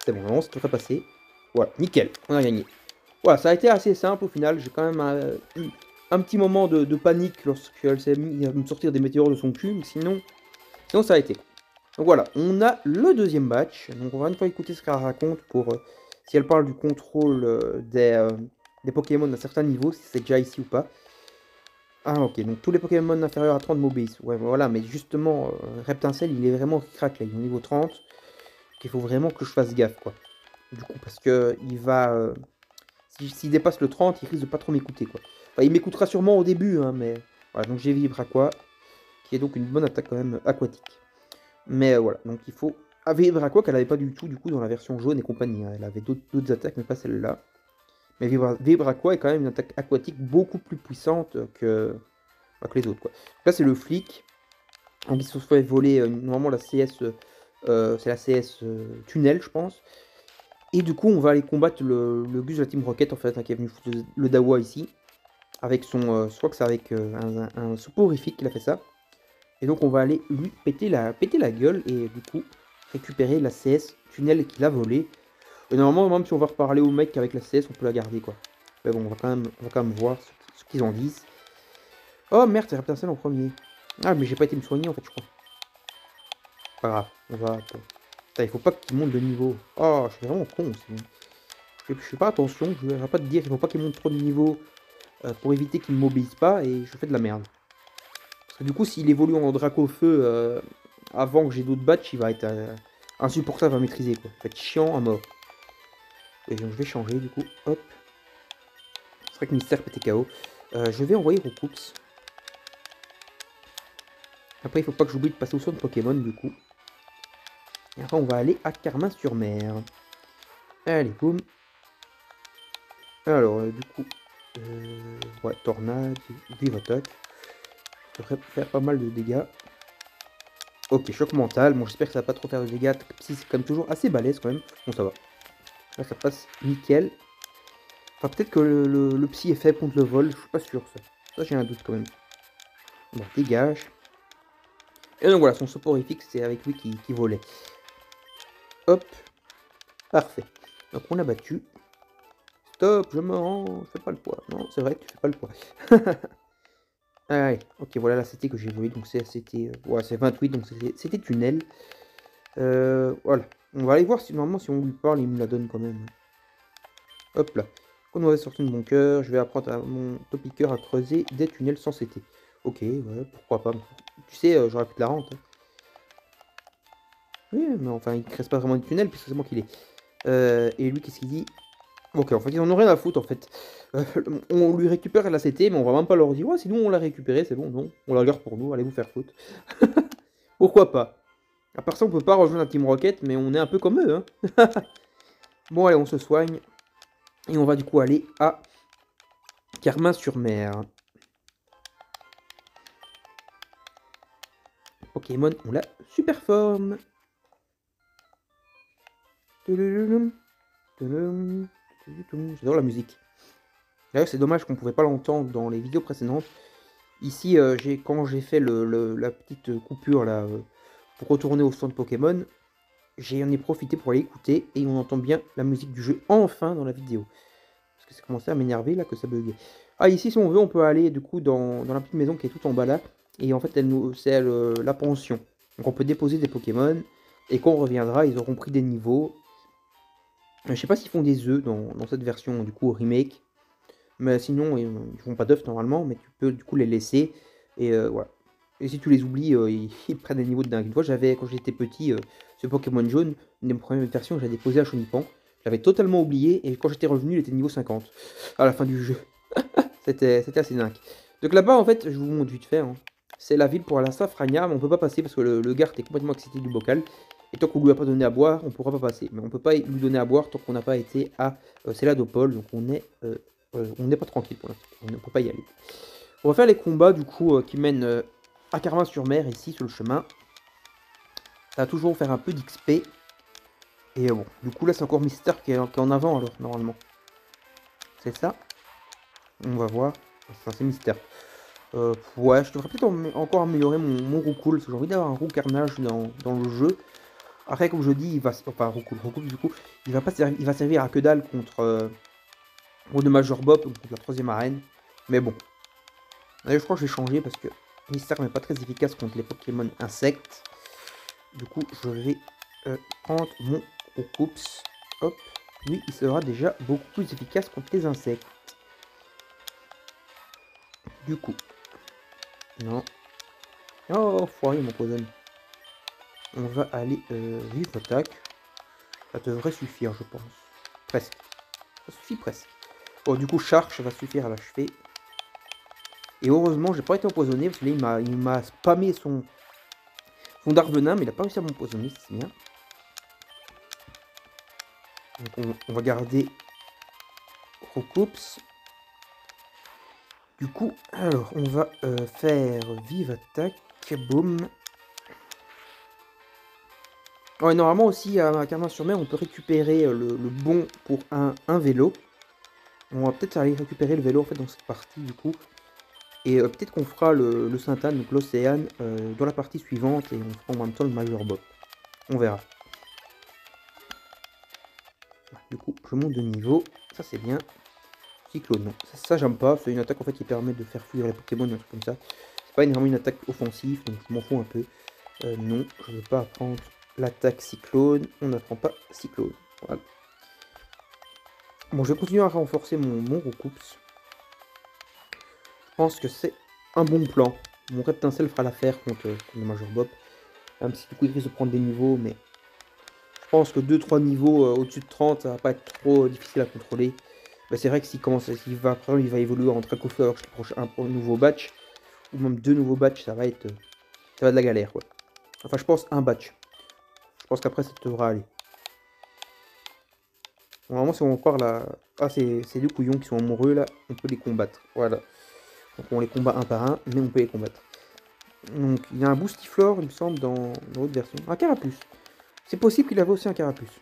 C'est bon, non, ça devrait passer. Voilà, nickel, on a gagné. Voilà, ça a été assez simple au final. J'ai quand même eu un petit moment de panique lorsqu'elle s'est mise à me sortir des météores de son cul. Mais sinon ça a été. Donc voilà, on a le deuxième batch. Donc on va une fois écouter ce qu'elle raconte pour si elle parle du contrôle des Pokémon à certains niveaux, si c'est déjà ici ou pas. Ah ok, donc tous les Pokémon inférieurs à 30 m'obéissent. Ouais voilà, mais justement, Reptincelle il est vraiment crack là, il est au niveau 30. Donc il faut vraiment que je fasse gaffe quoi. Du coup, parce que il va... s'il dépasse le 30, il risque de pas trop m'écouter quoi. Enfin, il m'écoutera sûrement au début, hein, mais... Voilà, donc j'ai Vibraqua, qui est donc une bonne attaque quand même aquatique. Mais voilà, donc il faut... Ah, Vibraqua qu'elle n'avait pas du tout, du coup, dans la version jaune et compagnie. Hein. Elle avait d'autres attaques, mais pas celle-là. Mais Vibraqua est quand même une attaque aquatique beaucoup plus puissante que les autres, quoi. Là, c'est le flic. Donc, il se fait voler, normalement, la CS... c'est la CS Tunnel, je pense. Et du coup, on va aller combattre le Gus de la Team Rocket, en fait, hein, qui est venu foutre le Dawa ici. Avec son... je crois que c'est avec un soporifique qu'il a fait ça. Et donc on va aller lui péter la gueule et du coup récupérer la CS tunnel qu'il a volé. Et normalement même si on va reparler au mec avec la CS on peut la garder quoi. Mais bon on va quand même voir ce qu'ils en disent. Oh merde c'est Reptincelle en premier. Ah mais j'ai pas été me soigner en fait je crois. Pas grave, on va... Bon. Putain, il faut pas qu'il monte de niveau. Oh je suis vraiment con aussi. Je fais pas attention, je vais pas te dire il faut pas qu'il monte trop de niveau pour éviter qu'il ne m'obéisse pas et je fais de la merde. Parce que du coup, s'il évolue en Dracaufeu avant que j'ai d'autres batchs, il va être insupportable à maîtriser. Quoi. Il va être chiant à mort. Et donc je vais changer du coup. Hop. C'est vrai que Mystère PTKO. Je vais envoyer Roucoups. Après, il faut pas que j'oublie de passer au son de Pokémon du coup. Et après, on va aller à Carmin-sur-Mer. Allez, boum. Alors, du coup. Ouais, Tornade, Vive Attaque. Ça devrait faire pas mal de dégâts. Ok, choc mental. Bon, j'espère que ça va pas trop faire de dégâts. Psy, c'est comme toujours assez balèze quand même. Bon, ça va. Là, ça passe nickel. Enfin, peut-être que le psy est faible contre le vol. Je suis pas sûr, ça. Ça, j'ai un doute quand même. Bon, dégage. Et donc voilà, son soporifique, c'est avec lui qui volait. Hop. Parfait. Donc, on a battu. Stop, je me rends. Je fais pas le poids. Non, c'est vrai que tu fais pas le poids. Allez, ok, voilà la CT que j'ai volée. Donc, c'était. Ouais, c'est 28, donc c'était tunnel. Voilà. On va aller voir si normalement, si on lui parle, il me la donne quand même. Hop là. Quand on va sortir de mon cœur, je vais apprendre à mon topiqueur à creuser des tunnels sans CT. Ok, ouais, pourquoi pas. Tu sais, j'aurais pu de la rente. Hein. Oui, mais enfin, il ne creuse pas vraiment des tunnels puisque c'est moi qui l'ai. Et lui, qu'est-ce qu'il dit? Ok, en fait, ils en ont rien à foutre en fait. On lui récupère la CT, mais on va même pas leur dire, ouais, sinon on l'a récupéré, c'est bon, non. On la garde pour nous, allez vous faire foutre. Pourquoi pas? À part ça, on peut pas rejoindre la Team Rocket, mais on est un peu comme eux, hein. Bon, allez, on se soigne. Et on va du coup aller à Carmin-sur-Mer. Pokémon, on la super forme. J'adore la musique. D'ailleurs, c'est dommage qu'on ne pouvait pas l'entendre dans les vidéos précédentes. Ici, quand j'ai fait la petite coupure là, pour retourner au stand Pokémon, j'en ai profité pour aller écouter et on entend bien la musique du jeu enfin dans la vidéo. Parce que ça commençait à m'énerver là que ça buguait. Ah, ici, si on veut, on peut aller du coup dans la petite maison qui est tout en bas là. Et en fait, c'est la pension. Donc on peut déposer des Pokémon. Et quand on reviendra, ils auront pris des niveaux. Je sais pas s'ils font des œufs dans cette version du coup remake. Mais sinon, ils font pas d'œufs normalement. Mais tu peux du coup les laisser. Et voilà. Et si tu les oublies, ils prennent des niveaux de dingue. Une fois, quand j'étais petit, ce Pokémon jaune, une des premières versions que j'avais déposé à Chonipan. J'avais totalement oublié, et quand j'étais revenu, il était niveau 50, à la fin du jeu. C'était assez dingue. Donc là-bas, en fait, je vous montre vite fait, hein. C'est la ville pour la Safrania, mais on peut pas passer parce que le garde est complètement excité du bocal. Et tant qu'on lui a pas donné à boire, on pourra pas passer. Mais on peut pas lui donner à boire tant qu'on n'a pas été à Céladopol, donc on n'est pas tranquille pour l'instant. On ne peut pas y aller. On va faire les combats du coup qui mènent à Carmin-sur-Mer, ici sur le chemin. Ça va toujours faire un peu d'XP. Et bon, du coup là c'est encore Mystère qui est en avant alors, normalement. C'est ça. On va voir. Ça c'est Mystère. Ouais, je devrais peut-être encore améliorer mon Roucoule, parce que j'ai envie d'avoir un Roux Carnage dans le jeu. Après, comme je dis, il va... Enfin, Roucoule, du coup, il va servir à que dalle contre le Major Bob, contre la 3ème arène. Mais bon. D'ailleurs, je crois que je vais changer, parce que Mystère n'est pas très efficace contre les Pokémon insectes. Du coup, je vais prendre mon Roucoups. Hop. Lui, il sera déjà beaucoup plus efficace contre les insectes. Du coup... Non. Oh, foiré, mon Poison. On va aller vivre attaque. Ça devrait suffire, je pense. Presque. Ça suffit presque. Bon, du coup, Charge va suffire à l'achever. Et heureusement, j'ai pas été empoisonné, parce que là, il m'a spammé son Darvenin, mais il a pas réussi à m'empoisonner, c'est bien. Donc, on va garder Roucoups. Du coup, alors, on va faire vive attaque. Boum. Ouais, normalement aussi, à Carmin-sur-Mer, on peut récupérer le bon pour un vélo. On va peut-être aller récupérer le vélo, en fait, dans cette partie, du coup. Et peut-être qu'on fera le Sainte-Anne, donc l'Océane, dans la partie suivante. Et on fera en même temps le Major Bob. On verra. Du coup, je monte de niveau. Ça, c'est bien. Cyclone, non. Ça j'aime pas. C'est une attaque, en fait, qui permet de faire fuir les Pokémon, un truc comme ça. C'est pas vraiment une attaque offensive, donc je m'en fous un peu. Non, je ne veux pas apprendre l'attaque Cyclone. On n'apprend pas Cyclone. Voilà. Bon, je vais continuer à renforcer mon Roucoups. Je pense que c'est un bon plan. Mon Reptincelle fera l'affaire contre le Major Bob. Même si du coup il risque de prendre des niveaux, mais je pense que 2-3 niveaux au-dessus de 30, ça va pas être trop difficile à contrôler. Bah, c'est vrai que s'il va évoluer en Dracofeu un nouveau batch, ou même 2 nouveaux batchs, ça va de la galère, quoi. Enfin, je pense un batch. Je pense qu'après ça devra aller. Normalement, si on parle à... Ah, ces 2 couillons qui sont amoureux, là, on peut les combattre. Voilà. Donc on les combat un par un, mais on peut les combattre. Donc il y a un Boostiflore, il me semble, dans l'autre version. Un Carapuce. C'est possible qu'il avait aussi un Carapuce.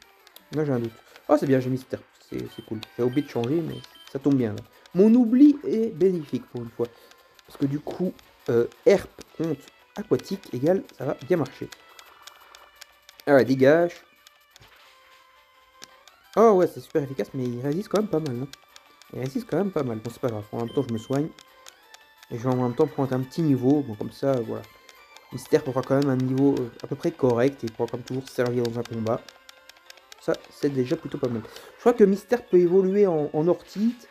Là, j'ai un doute. Ah, c'est bien, j'ai mis Mystère. C'est cool. J'ai oublié de changer, mais ça tombe bien, là. Mon oubli est bénéfique, pour une fois. Parce que du coup, Herp contre Aquatique égale, ça va bien marcher. Ah ouais, dégage. Oh ouais, c'est super efficace, mais il résiste quand même pas mal. Hein. Il résiste quand même pas mal. Bon, c'est pas grave. En même temps, je me soigne. Et je vais en même temps prendre un petit niveau. Bon, comme ça, voilà. Mystère aura quand même un niveau à peu près correct. Et il pourra quand même toujours servir dans un combat. Ça, c'est déjà plutôt pas mal. Je crois que Mystère peut évoluer en Ortite.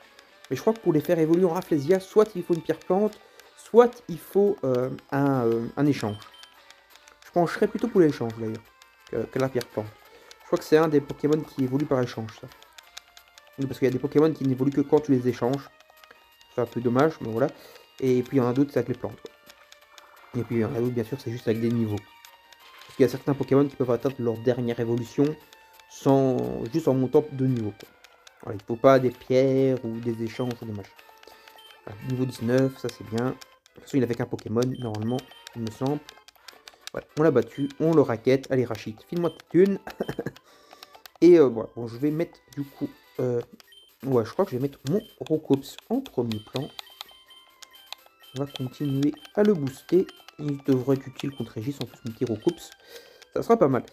Mais je crois que pour les faire évoluer en Rafflesia, soit il faut une pierre plante, soit il faut un échange. Je pencherais plutôt pour l'échange d'ailleurs, que la pierre plante. Je crois que c'est un des Pokémon qui évolue par échange, ça. Oui, parce qu'il y a des Pokémon qui n'évoluent que quand tu les échanges. C'est un peu dommage, mais voilà. Et puis il y en a d'autres, c'est avec les plantes. Quoi. Et puis il y en a d'autres, bien sûr, c'est juste avec des niveaux. Parce qu'il y a certains Pokémon qui peuvent atteindre leur dernière évolution juste en montant de niveau. Quoi. Voilà, il ne faut pas des pierres ou des échanges ou des machins. Voilà, niveau 19, ça c'est bien. De toute façon, il avait qu'un Pokémon, normalement, il me semble. Voilà, on l'a battu, on le raquette. Allez, Rachid, file-moi toute une. Et voilà, bon, je vais mettre du coup... ouais, je crois que je vais mettre mon Roucoups en premier plan. On va continuer à le booster. Il devrait être utile contre Régis, en plus mon petit Roucoups. Ça sera pas mal.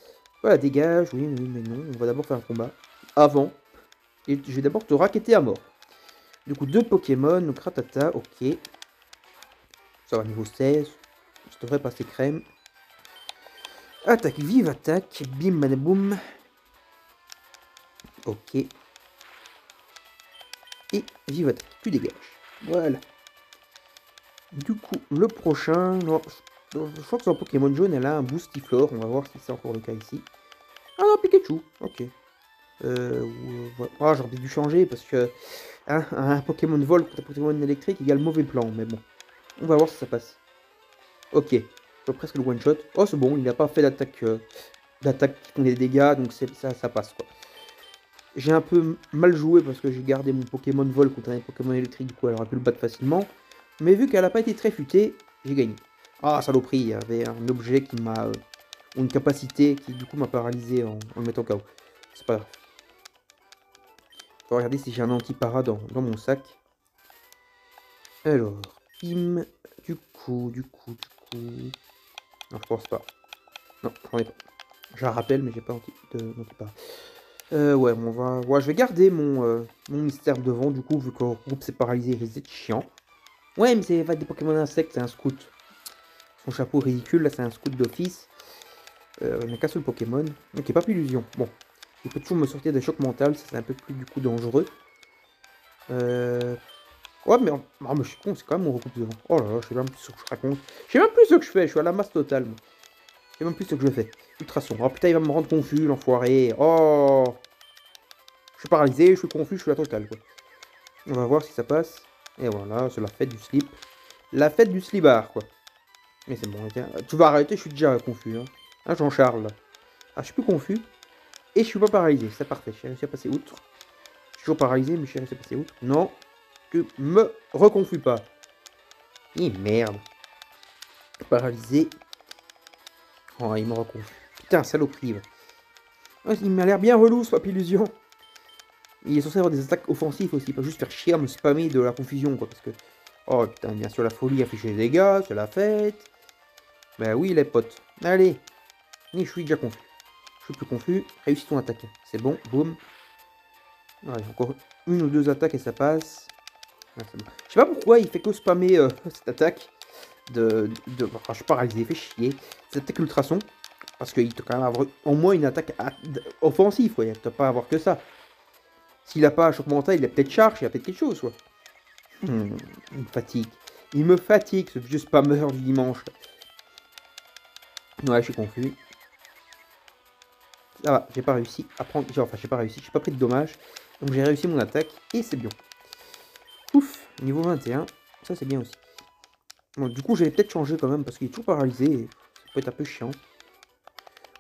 Voilà, dégage, oui, mais non. On va d'abord faire un combat. Avant. Et je vais d'abord te raqueter à mort. Du coup, 2 Pokémon, donc Ratata, ok. Ça va, niveau 16. Ça devrait passer crème. Attaque, vive attaque. Bim, madaboum. Ok. Et vive attaque, tu dégages. Voilà. Du coup, le prochain... Non, je crois que c'est un Pokémon jaune, elle a un Boostiflore. On va voir si c'est encore le cas ici. Pikachu. Ok. Ouais. Ah, j'aurais dû changer parce que hein, un Pokémon vol contre un Pokémon électrique égale mauvais plan. Mais bon, on va voir si ça passe. Ok. Je vois presque le one shot. Oh, c'est bon, il n'a pas fait d'attaque qui font des dégâts, donc ça passe quoi. J'ai un peu mal joué parce que j'ai gardé mon Pokémon vol contre un Pokémon électrique, du coup elle aurait pu le battre facilement. Mais vu qu'elle n'a pas été très futée, j'ai gagné. Ah, saloperie, il y avait un objet qui m'a... ou une capacité qui du coup m'a paralysé en le mettant KO. C'est pas grave. On va regarder si j'ai un anti-para dans mon sac. Alors, pim, du coup... Non, je pense pas. Non, j'en ai pas. Je la rappelle, mais j'ai pas d'anti-para. Ouais, ouais, je vais garder mon mystère devant, du coup, vu que le groupe s'est paralysé, il risque d'être chiant. Ouais, mais c'est pas des Pokémon insectes, c'est un scout. Son chapeau ridicule, là, c'est un scout d'office. Il n'a qu'un seul Pokémon. Ok, pas plus illusion. Bon, il peut toujours me sortir des chocs mentaux, ça c'est un peu plus, du coup, dangereux. Ouais, mais, mais je suis con, c'est quand même mon recoupe devant. Oh là là, je sais même plus ce que je raconte. Je sais même plus ce que je fais, je suis à la masse totale. Moi. Je sais même plus ce que je fais. Ultrason. Oh putain, il va me rendre confus, l'enfoiré. Oh! Je suis paralysé, je suis confus, je suis la totale, quoi. On va voir si ça passe. Et voilà, c'est la fête du slip. La fête du slibard, quoi. Mais c'est bon, tiens. Tu vas arrêter, je suis déjà confus. Hein, Jean-Charles. Ah, je suis plus confus. Et je suis pas paralysé. C'est parfait. J'ai réussi à passer outre. Je suis toujours paralysé, mais j'ai réussi à passer outre. Non. Tu me reconfus pas. Eh merde. Paralysé. Oh, il me reconfus. Putain, saloperie. Oh, il m'a l'air bien relou, ce Papillusion. Il est censé avoir des attaques offensives aussi, pas juste faire chier à me spammer de la confusion, quoi, parce que... Oh, putain, bien sûr, la folie afficher des dégâts, c'est la fête. Bah oui, les potes. Allez. Je suis déjà confus. Je suis plus confus. Réussis ton attaque. C'est bon, boum. Ouais, encore une ou deux attaques et ça passe. Ouais, bon. Je sais pas pourquoi il fait que spammer cette attaque enfin, je suis paralysé, il fait chier. Cette attaque ultrason. Parce qu'il doit quand même avoir au moins une attaque offensive, quoi. Il ne doit pas avoir que ça. S'il a pas choc mental, il a peut-être charge, il a peut-être quelque chose, quoi. Il me fatigue. Il me fatigue, ce vieux spammer du dimanche. Ouais, je suis confus. Ça va, j'ai pas réussi à prendre... Enfin, j'ai pas réussi, j'ai pas pris de dommages. Donc j'ai réussi mon attaque, et c'est bien. Ouf, niveau 21. Ça, c'est bien aussi. Bon, du coup, j'allais peut-être changer quand même, parce qu'il est toujours paralysé. Et ça peut être un peu chiant.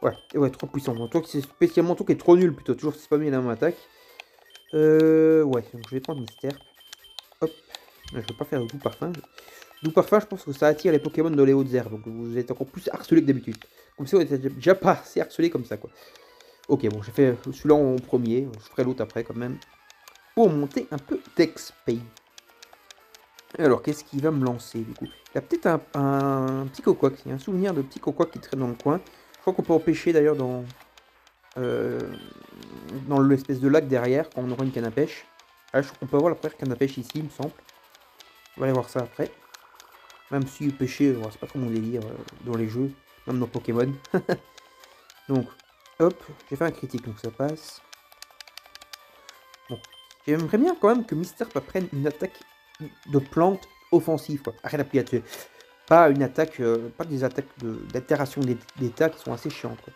Ouais, et ouais, trop puissant. Bon, toi, c'est spécialement toi qui est trop nul, plutôt. Toujours spammer la même attaque. Ouais, donc je vais prendre Mystère. Hop. Je vais pas faire le doux parfum. Doux parfum, je pense que ça attire les Pokémon dans les hautes herbes. Donc vous êtes encore plus harcelé que d'habitude. Comme si on était déjà pas assez harcelé comme ça, quoi. Ok, bon, j'ai fait celui-là en premier. Je ferai l'autre après, quand même. Pour monter un peu d'XP. Alors, qu'est-ce qu'il va me lancer, du coup? Il y a peut-être un petit coquoc. Il y a un souvenir de petit coquoc qui traîne dans le coin. Je crois qu'on peut en pêcher, d'ailleurs, dans l'espèce de lac derrière, quand on aura une canne à pêche. Ah, je crois qu'on peut avoir la première canne à pêche ici, il me semble. On va aller voir ça après. Même si pêcher, c'est pas trop mon délire dans les jeux, même dans Pokémon. Donc, hop, j'ai fait un critique, donc ça passe. Bon, j'aimerais bien quand même que Mister prenne une attaque de plante offensive, quoi. Rien à plier là-dessus. Pas une attaque, pas des attaques d'altération d'état qui sont assez chiantes, quoi.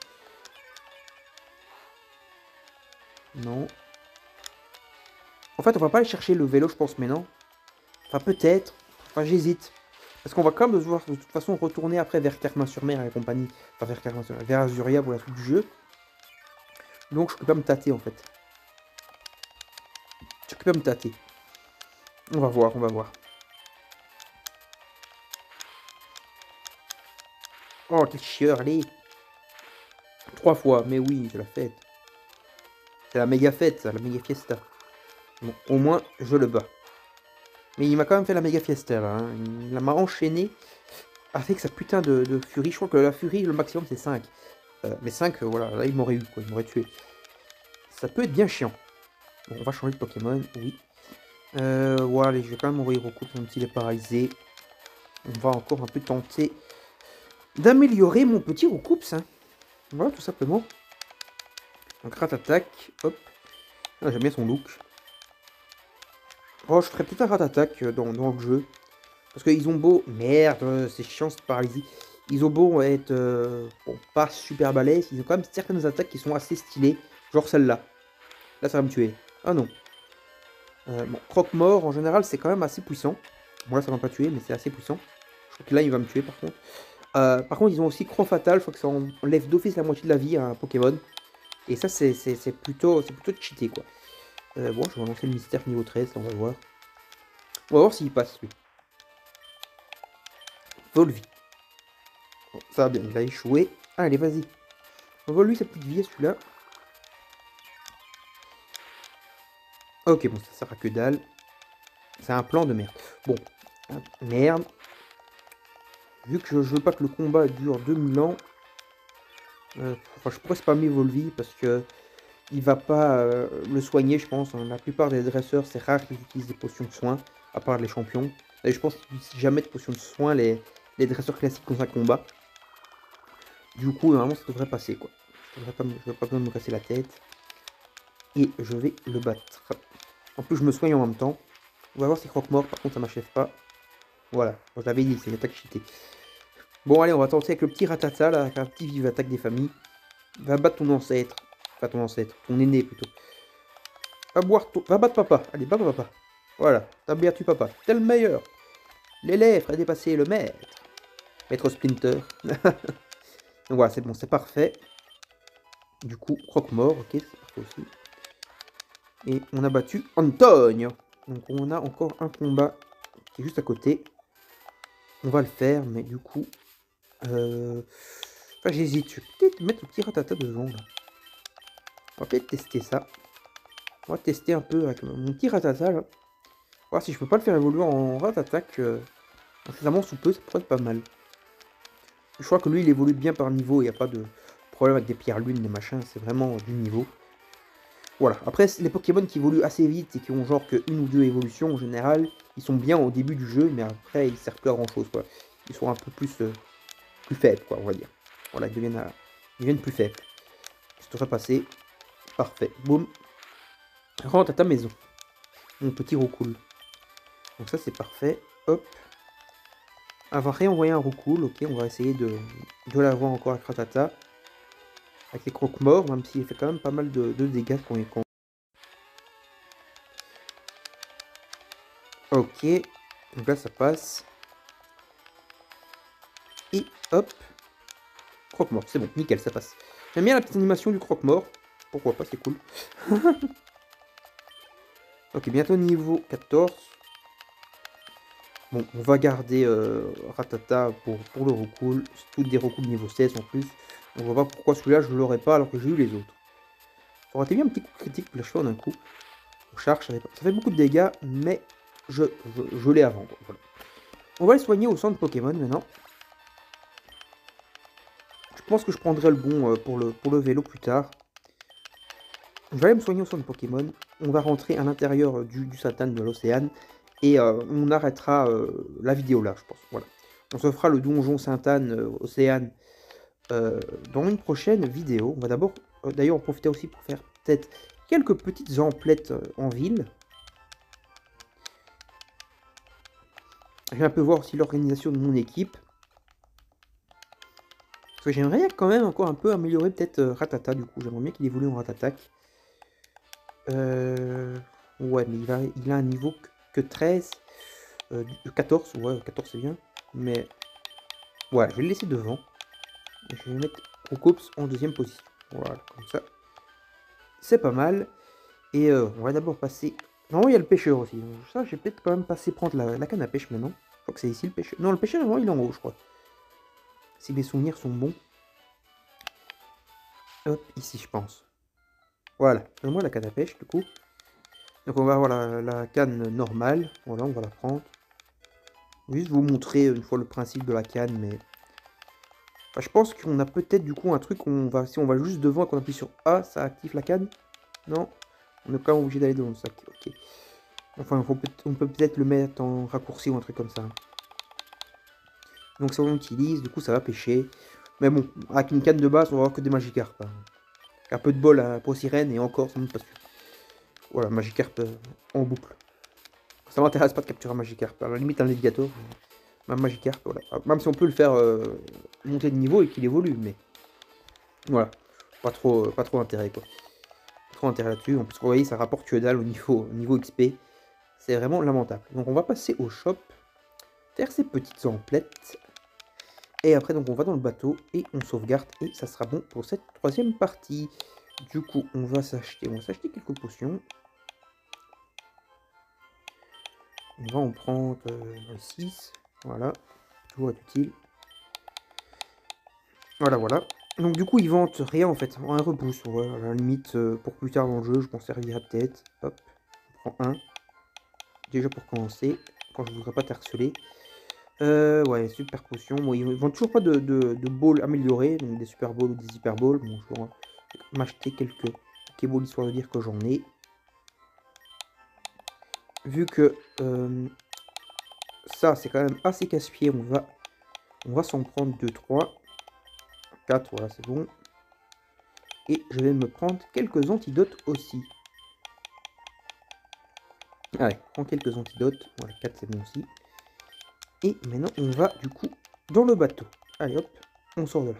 Non. En fait, on va pas aller chercher le vélo, je pense, mais non. Enfin, peut-être. Enfin, j'hésite. Parce qu'on va quand même devoir, de toute façon, retourner après vers Carmin-sur-Mer et la compagnie. Enfin, vers Carmin-sur-Mer, vers Azuria pour la suite du jeu. Donc, je peux pas me tâter, en fait. Je peux pas me tâter. On va voir, on va voir. Oh, quel chieur, allez. 3 fois, mais oui, c'est la fête. C'est la méga fête, ça, la méga fiesta. Bon, au moins, je le bats. Mais il m'a quand même fait la méga fiesta, là. Hein. Il m'a enchaîné avec sa putain de furie. Je crois que la furie, le maximum, c'est 5. Mais 5, voilà, là, il m'aurait eu, quoi. Il m'aurait tué. Ça peut être bien chiant. Bon, on va changer de Pokémon, oui. Ouais, allez, je vais quand même envoyer Roku, même s'il est paralysé. On va encore un peu tenter d'améliorer mon petit Roucoups. Hein. Voilà, tout simplement. Donc, rat-attaque, hop. Ah, j'aime bien son look. Oh, je ferai peut-être un rat-attaque dans le jeu. Parce qu'ils ont beau... Merde, c'est chiant cette paralysie. Ils ont beau être bon, pas super balèzes, ils ont quand même certaines attaques qui sont assez stylées, genre celle-là. Là, ça va me tuer. Ah non. Bon, croque-mort, en général, c'est quand même assez puissant. Bon, là, ça va pas tuer, mais c'est assez puissant. Je crois que là, il va me tuer, par contre, ils ont aussi croc fatal, je crois que ça enlève d'office la moitié de la vie à un Pokémon. Et ça, c'est plutôt cheaté, quoi. Bon, je vais lancer le mystère niveau 13, là, on va voir. On va voir s'il passe, lui. Volvi. Bon, ça va bien, il a échoué. Allez, vas-y. Envoie lui sa petite vie, celui-là. Ok, bon, ça sert à que dalle. C'est un plan de merde. Bon, merde. Vu que je veux pas que le combat dure 2000 ans, enfin, je pourrais spammer Volvi parce que il va pas le soigner, je pense. Hein. La plupart des dresseurs, c'est rare qu'ils utilisent des potions de soins, à part les champions. Et je pense qu'ils n'utilisent jamais de potions de soins, les dresseurs classiques dans un combat. Du coup, normalement, ça devrait passer, quoi. Je vais pas besoin de me casser la tête. Et je vais le battre. En plus, je me soigne en même temps. On va voir si croque-mort, par contre, ça m'achève pas. Voilà, je l'avais dit, c'est une attaque cheatée. Bon, allez, on va tenter avec le petit Ratata, là, avec un petit vive attaque des familles. Va battre ton ancêtre. Pas ton ancêtre, ton aîné plutôt. Va battre papa. Allez, bats papa. Voilà, t'as bien tué papa. T'es le meilleur. L'élève a dépassé le maître. Maître Splinter. Donc voilà, c'est bon, c'est parfait. Du coup, croque-mort, ok, c'est parfait aussi. Et on a battu Antonio. Donc on a encore un combat qui est juste à côté. On va le faire, mais du coup... Enfin, j'hésite. Je vais peut-être mettre le petit Ratata devant, là. On va peut-être tester ça. On va tester un peu avec mon petit Ratata, là. Voir si je peux pas le faire évoluer en Ratatak incessamment sous peu, ça pourrait être pas mal. Je crois que lui, il évolue bien par niveau. Il n'y a pas de problème avec des pierres lunes, des machins. C'est vraiment du niveau. Voilà. Après, les Pokémon qui évoluent assez vite et qui ont genre que une ou deux évolutions en général, ils sont bien au début du jeu, mais après, ils servent plus à grand chose, quoi. Ils sont un peu plus faibles, quoi, on va dire. Voilà, ils deviennent plus faibles. Ça devrait passer. Parfait. Boum. Rentre à ta maison. Mon petit Roucoule. Donc ça, c'est parfait. Hop. On va réenvoyer un Roucoule. Ok, on va essayer de l'avoir encore avec Ratata. Avec les croque-morts, même s'il fait quand même pas mal de dégâts quand il... Ok. Donc là, ça passe. Et hop. Croque-mort. C'est bon, nickel, ça passe. J'aime bien la petite animation du croque-mort. Pourquoi pas, c'est cool. Ok, bientôt niveau 14. Bon, on va garder Ratata pour le Roucoule. C'est toutes des Roucoules niveau 16 en plus. On voit pas pourquoi celui-là je l'aurais pas alors que j'ai eu les autres. Ça aurait été bien un petit coup critique pour l'achever d'un coup. On charge, ça fait beaucoup de dégâts, mais je l'ai avant. Voilà. On va le soigner au centre Pokémon maintenant. Je pense que je prendrai le bon pour le vélo plus tard. Je vais aller me soigner au centre Pokémon. On va rentrer à l'intérieur du Satan de l'Océan. Et on arrêtera la vidéo là, je pense. Voilà. On se fera le donjon Sainte-Anne Océane dans une prochaine vidéo. On va d'abord, d'ailleurs, en profiter aussi pour faire peut-être quelques petites emplettes en ville. Je vais un peu voir aussi l'organisation de mon équipe. Parce que j'aimerais quand même encore un peu améliorer peut-être Ratata, du coup. J'aimerais bien qu'il évolue en Ratatak. Ouais, mais il a un niveau que 13. 14, ouais, 14 c'est bien. Mais, ouais, je vais le laisser devant. Et je vais mettre Roucops en deuxième position. Voilà, comme ça. C'est pas mal. Et on va d'abord passer... Non, il y a le pêcheur aussi. Ça, je vais peut-être quand même passer prendre la canne à pêche maintenant. Je crois que c'est ici le pêcheur. Non, le pêcheur, non, il est en haut, je crois. Si mes souvenirs sont bons. Hop, ici, je pense. Voilà, donne-moi la canne à pêche, du coup. Donc on va avoir la canne normale. Voilà, on va la prendre. Juste vous montrer une fois le principe de la canne, mais... Enfin, je pense qu'on a peut-être du coup un truc, si on va juste devant et qu'on appuie sur A, ça active la canne. Non, on est quand même obligé d'aller devant ça. Ok. Enfin, on peut peut-être le mettre en raccourci ou un truc comme ça. Donc ça on utilise, du coup ça va pêcher. Mais bon, avec une canne de base, on va avoir que des Magikarp. Hein. Un peu de bol pour sirène et encore, ça ne pas sûr. Voilà, Magikarp en boucle. Ça m'intéresse pas de capturer un Magikarp. À la limite un Lévigator. ma Magikarp, voilà. Même si on peut le faire monter de niveau et qu'il évolue, mais voilà. Pas trop intérêt, quoi. Pas trop intérêt là-dessus. En plus, vous voyez, ça rapporte que dalle au niveau XP. C'est vraiment lamentable. Donc on va passer au shop, faire ces petites emplettes. Et après, donc on va dans le bateau et on sauvegarde. Et ça sera bon pour cette troisième partie. Du coup, on va s'acheter quelques potions. On va en prendre 6. Voilà. Toujours est utile. Voilà, voilà. Donc du coup, ils vendent rien en fait. Un repousse, ouais, à la limite, pour plus tard dans le jeu, je m'en servirai peut-être. Hop, on prend un. Déjà pour commencer, quand je voudrais pas t'harceler. Ouais, super potion. Bon, ils vendent toujours pas de balls améliorés, donc des super balls ou des hyper balls. Bon, je vais m'acheter quelques Pokéballs histoire de dire que j'en ai. Vu que ça, c'est quand même assez casse-pied, on va s'en prendre 2, 3, 4, voilà, c'est bon. Et je vais me prendre quelques antidotes aussi. Allez, prends quelques antidotes. Voilà, 4 c'est bon aussi. Et maintenant, on va du coup dans le bateau. Allez, hop, on sort de là.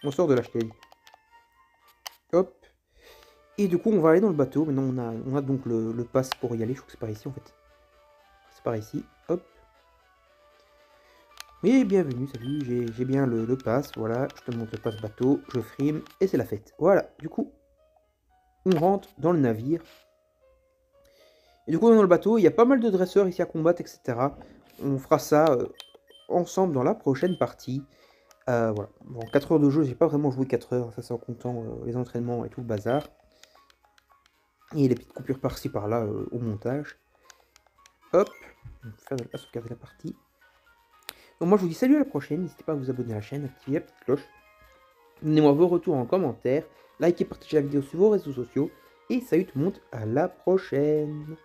On sort de là, je t'ai dit. Hop. Et du coup, on va aller dans le bateau. Maintenant, on a donc le pass pour y aller. Je crois que c'est par ici, en fait. C'est par ici. Hop. Et bienvenue, salut, j'ai bien le pass. Voilà, je te montre le pass bateau. Je frime et c'est la fête. Voilà, du coup, on rentre dans le navire. Et du coup, dans le bateau, il y a pas mal de dresseurs ici à combattre, etc. On fera ça ensemble dans la prochaine partie. Voilà. Bon, 4 heures de jeu, j'ai pas vraiment joué 4 heures, ça c'est en comptant les entraînements et tout le bazar. Et les petites coupures par-ci par-là au montage. Hop, on va faire de la sauvegarder la partie. Donc moi je vous dis salut à la prochaine, n'hésitez pas à vous abonner à la chaîne, activer la petite cloche. Donnez-moi vos retours en commentaire, likez, partagez la vidéo sur vos réseaux sociaux. Et salut tout le monde, à la prochaine.